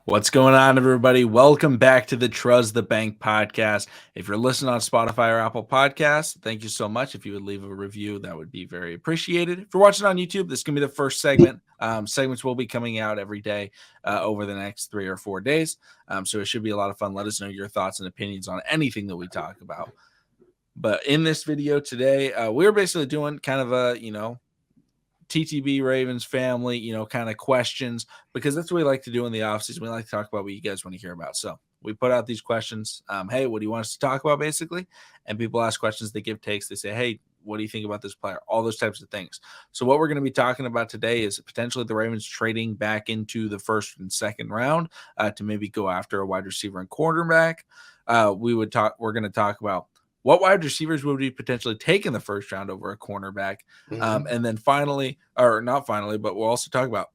What's going on, everybody? Welcome back to the Trust the Bank podcast. If you're listening on Spotify or Apple Podcasts, thank you so much. If you would leave a review, that would be very appreciated. If you're watching on YouTube, this is going to be the first segment. Segments will be coming out every day over the next 3 or 4 days. So it should be a lot of fun. Let us know your thoughts and opinions on anything that we talk about. But in this video today, we're basically doing kind of a, TTB Ravens family, kind of questions, because that's what we like to do in the offseason. We like to talk about what you guys want to hear about. So we put out these questions. Hey, what do you want us to talk about, basically? And people ask questions. They give takes. They say, hey, what do you think about this player? All those types of things. So what we're going to be talking about today is potentially the Ravens trading back into the first and second round to maybe go after a wide receiver and quarterback. We're going to talk about what wide receivers would we potentially take in the first round over a cornerback? And then finally, or not finally, but we'll also talk about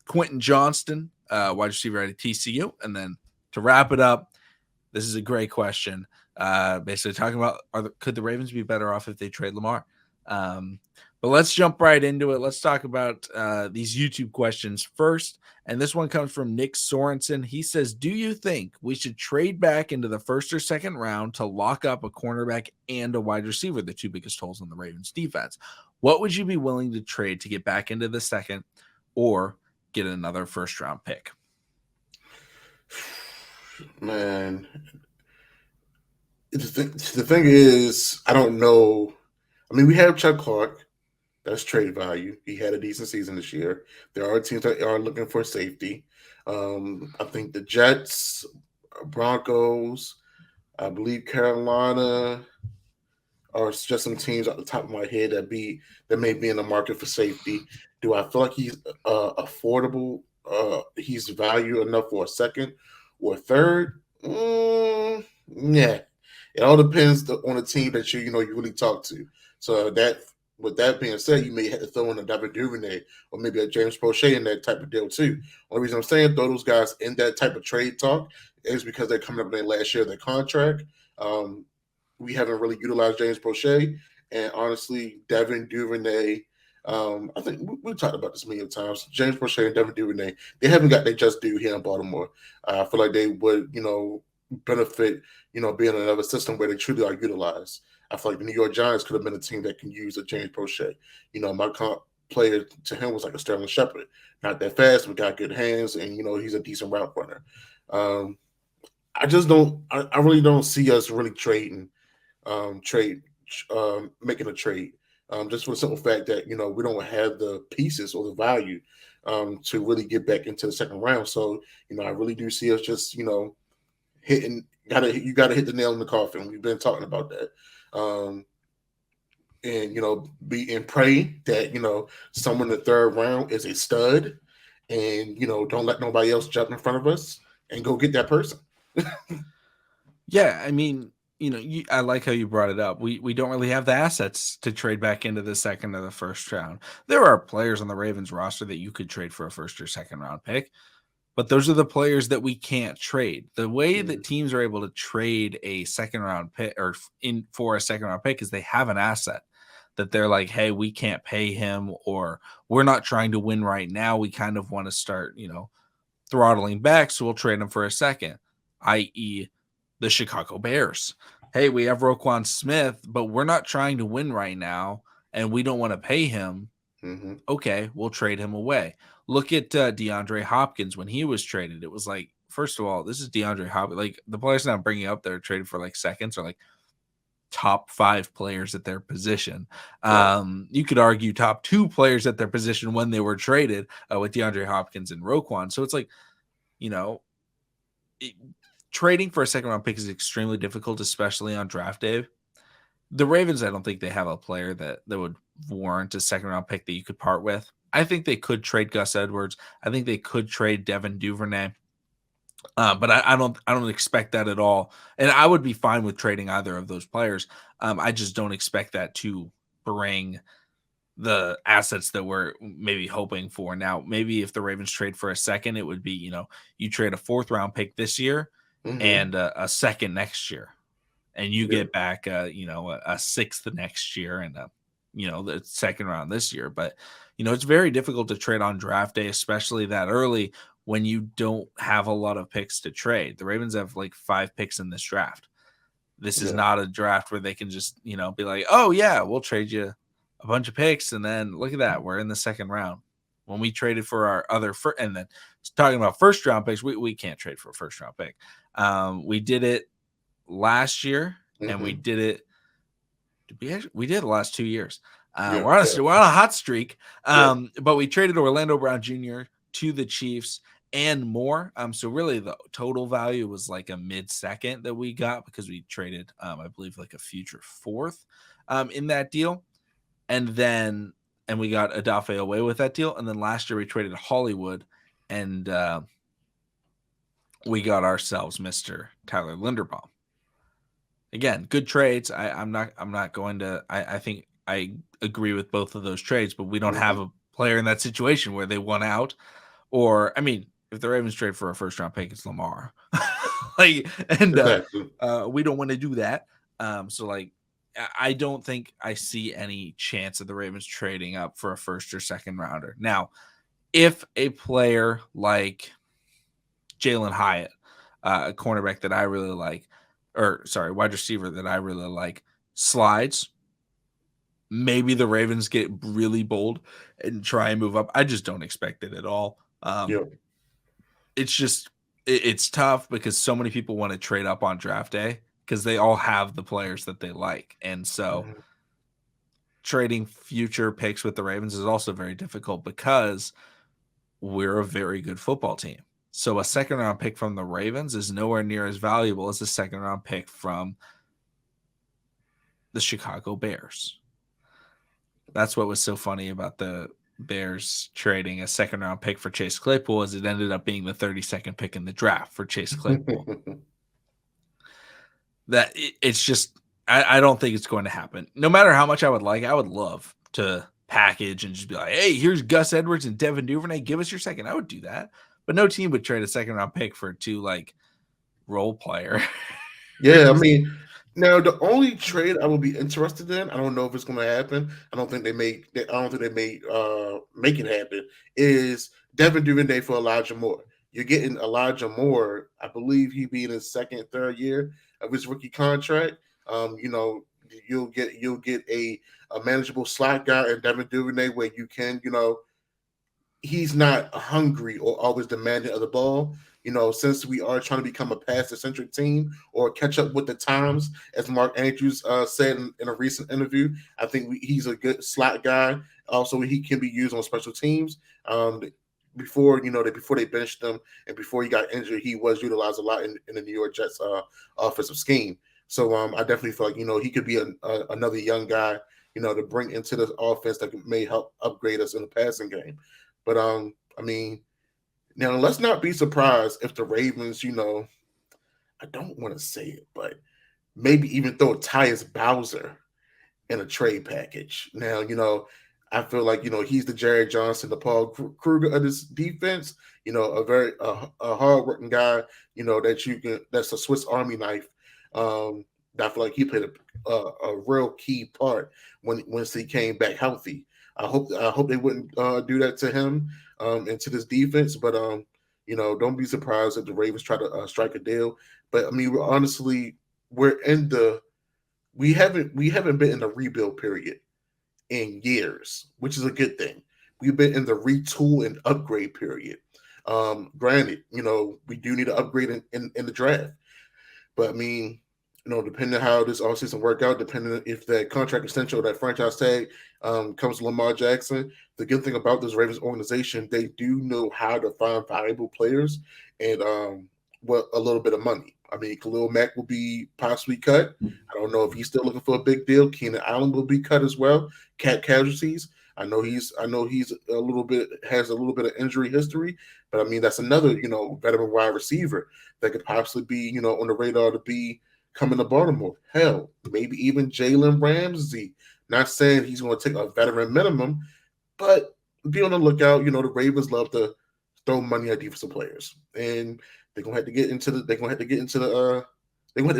Quentin Johnston, wide receiver at TCU. And then to wrap it up, this is a great question. Basically talking about could the Ravens be better off if they trade Lamar? But let's jump right into it. Let's talk about these YouTube questions first. And this one comes from Nick Sorensen. He says, do you think we should trade back into the first or second round to lock up a cornerback and a wide receiver, the two biggest holes in the Ravens defense? What would you be willing to trade to get back into the second or get another first round pick? Man, the thing is, I don't know. I mean, we have Chuck Clark. That's trade value. He had a decent season this year. There are teams that are looking for safety. I think the Jets, Broncos, I believe Carolina are just some teams at the top of my head that may be in the market for safety. Do I feel like he's affordable? He's value enough for a second or third? Yeah, it all depends on the team that you really talk to. So with that being said, you may have to throw in a David Duvernay or maybe a James Prochet in that type of deal too. Only reason I'm saying throw those guys in that type of trade talk is because they're coming up in their last year of their contract. We haven't really utilized James Prochet, and honestly, Devin Duvernay. I think we've talked about this many times. James Prochet and Devin Duvernay, they haven't got their just due here in Baltimore. I feel like they would, benefit, being in another system where they truly are utilized. I feel like the New York Giants could have been a team that can use a James Prochet. My comp player to him was like a Sterling Shepard. Not that fast, but got good hands, and he's a decent route runner. I just don't. I really don't see us really making a trade. Just for the simple fact that we don't have the pieces or the value to really get back into the second round. So I really do see us just hitting. You gotta hit the nail in the coffin. We've been talking about that. And be and pray that someone in the third round is a stud, and don't let nobody else jump in front of us and go get that person. Yeah, I mean, I like how you brought it up. We don't really have the assets to trade back into the second or the first round. There are players on the Ravens roster that you could trade for a first or second round pick, but those are the players that we can't trade. The way that teams are able to trade a second round pick or for a second round pick is they have an asset that they're like, hey, we can't pay him, or we're not trying to win right now. We kind of want to start, throttling back, so we'll trade him for a second, i.e., the Chicago Bears. Hey, we have Roquan Smith, but we're not trying to win right now, and we don't want to pay him. Mm-hmm. Okay, we'll trade him away. Look at DeAndre Hopkins when he was traded. It was like, first of all, this is DeAndre Hopkins. Like, the players that I'm bringing up that are traded for like seconds are like top 5 players at their position. You could argue top 2 players at their position when they were traded with DeAndre Hopkins and Roquan. So it's like, trading for a second round pick is extremely difficult, especially on draft day. The Ravens, I don't think they have a player that would warrant a second round pick that you could part with. I think they could trade Gus Edwards. I think they could trade Devin Duvernay. But I don't expect that at all. And I would be fine with trading either of those players. I just don't expect that to bring the assets that we're maybe hoping for. Now, maybe if the Ravens trade for a second, it would be, you trade a 4th round pick this year and a second next year, and you get back, a 6th next year and the second round this year. But, it's very difficult to trade on draft day, especially that early when you don't have a lot of picks to trade. The Ravens have like 5 picks in this draft. This is Yeah. not a draft where they can just, be like, oh, yeah, we'll trade you a bunch of picks. And then look at that. We're in the second round. When we traded for our other first, and then talking about first round picks, we can't trade for a first round pick. We did it last year, and we did it. We did it the last 2 years. Yeah. We're on a hot streak. Yeah. But we traded Orlando Brown Jr. to the Chiefs and more. So really the total value was like a mid-second that we got because we traded, I believe, like a future fourth in that deal. And we got Odafe away with that deal. And then last year we traded Hollywood, and we got ourselves Mr. Tyler Linderbaum. Again, good trades. I'm not going to. I think I agree with both of those trades, but we don't have a player in that situation where they won out. Or, I mean, if the Ravens trade for a first round pick, it's Lamar. Exactly. We don't want to do that. So I don't think I see any chance of the Ravens trading up for a first or second rounder. Now, if a player like Jalen Hyatt, a cornerback that I really like, wide receiver that I really like, slides, maybe the Ravens get really bold and try and move up. I just don't expect it at all. It's just it's tough because so many people want to trade up on draft day because they all have the players that they like. And so trading future picks with the Ravens is also very difficult because we're a very good football team. So a second round pick from the Ravens is nowhere near as valuable as a second round pick from the Chicago Bears. That's what was so funny about the Bears trading a second round pick for Chase Claypool, is it ended up being the 32nd pick in the draft for Chase Claypool. It's just, I don't think it's going to happen. No matter how much I would love to package and just be like, hey, here's Gus Edwards and Devin Duvernay, give us your second. I would do that. But no team would trade a second round pick for 2 role player. Yeah, I mean, now the only trade I would be interested in, I don't know if it's going to happen. I don't think they may make it happen. Is Devin Duvernay for Elijah Moore? You're getting Elijah Moore. I believe he'd be in his second, third year of his rookie contract. You'll get a manageable slot guy in Devin Duvernay where you can, he's not hungry or always demanding of the ball. Since we are trying to become a pass-centric team or catch up with the times, as Mark Andrews said in a recent interview, I think he's a good slot guy. Also, he can be used on special teams. Before they benched him and before he got injured, he was utilized a lot in the New York Jets offensive scheme. So I definitely feel like he could be another young guy to bring into the offense that may help upgrade us in the passing game. But I mean, now let's not be surprised if the Ravens, I don't want to say it, but maybe even throw Tyus Bowser in a trade package. Now, I feel like he's the Jerry Johnson, the Paul Kruger of this defense. A very hardworking guy. That's a Swiss Army knife. I feel like he played a real key part once he came back healthy. I hope they wouldn't do that to him and to this defense. But don't be surprised if the Ravens try to strike a deal. But I mean, we haven't been in a rebuild period in years, which is a good thing. We've been in the retool and upgrade period. Granted, we do need to upgrade in the draft, but I mean, depending on how this offseason work out, depending on if that contract extension or that franchise tag comes to Lamar Jackson, the good thing about this Ravens organization, they do know how to find valuable players and a little bit of money. I mean, Khalil Mack will be possibly cut. I don't know if he's still looking for a big deal. Keenan Allen will be cut as well. Cat casualties. I know he's has a little bit of injury history, but I mean that's another veteran wide receiver that could possibly be on the radar to be coming to Baltimore. Hell, maybe even Jalen Ramsey. Not saying he's going to take a veteran minimum, but be on the lookout. The Ravens love to throw money at defensive players, and they're gonna have to get into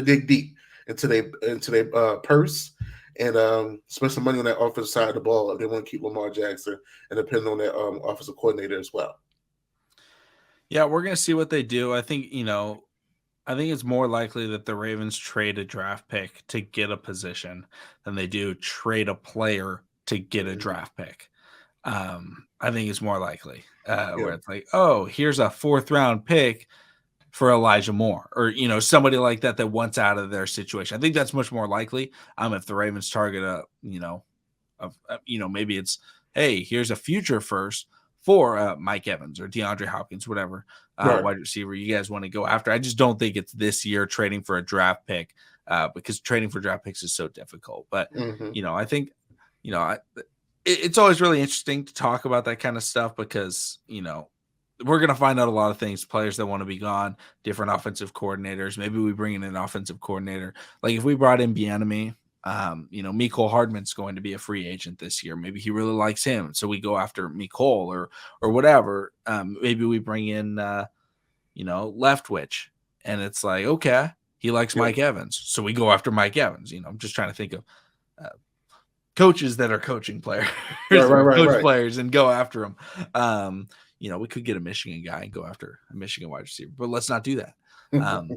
dig deep into their purse and spend some money on that offensive side of the ball if they want to keep Lamar Jackson and depend on that offensive coordinator as well. Yeah, we're gonna see what they do. I think, I think it's more likely that the Ravens trade a draft pick to get a position than they do trade a player to get a Mhm. draft pick. I think it's more likely Yeah. where it's like, oh, here's a fourth round pick for Elijah Moore, or somebody like that that wants out of their situation. I think that's much more likely. If the Ravens target maybe it's, hey, here's a future first for Mike Evans or DeAndre Hopkins, whatever Right. wide receiver you guys want to go after. I just don't think it's this year trading for a draft pick because trading for draft picks is so difficult. But Hmm. I think it's always really interesting to talk about that kind of stuff because we're going to find out a lot of things. Players that want to be gone, different offensive coordinators. Maybe we bring in an offensive coordinator. Like if we brought in Bieniemy, Mecole Hardman's going to be a free agent this year. Maybe he really likes him, so we go after Mecole or whatever. Maybe we bring in Leftwich, and it's like, okay, he likes Yeah. Mike Evans, so we go after Mike Evans. I'm just trying to think of uh, coaches that are coaching players Right. Right. or Right. coach Right. players and go after them. We could get a Michigan guy and go after a Michigan wide receiver, but let's not do that. Um,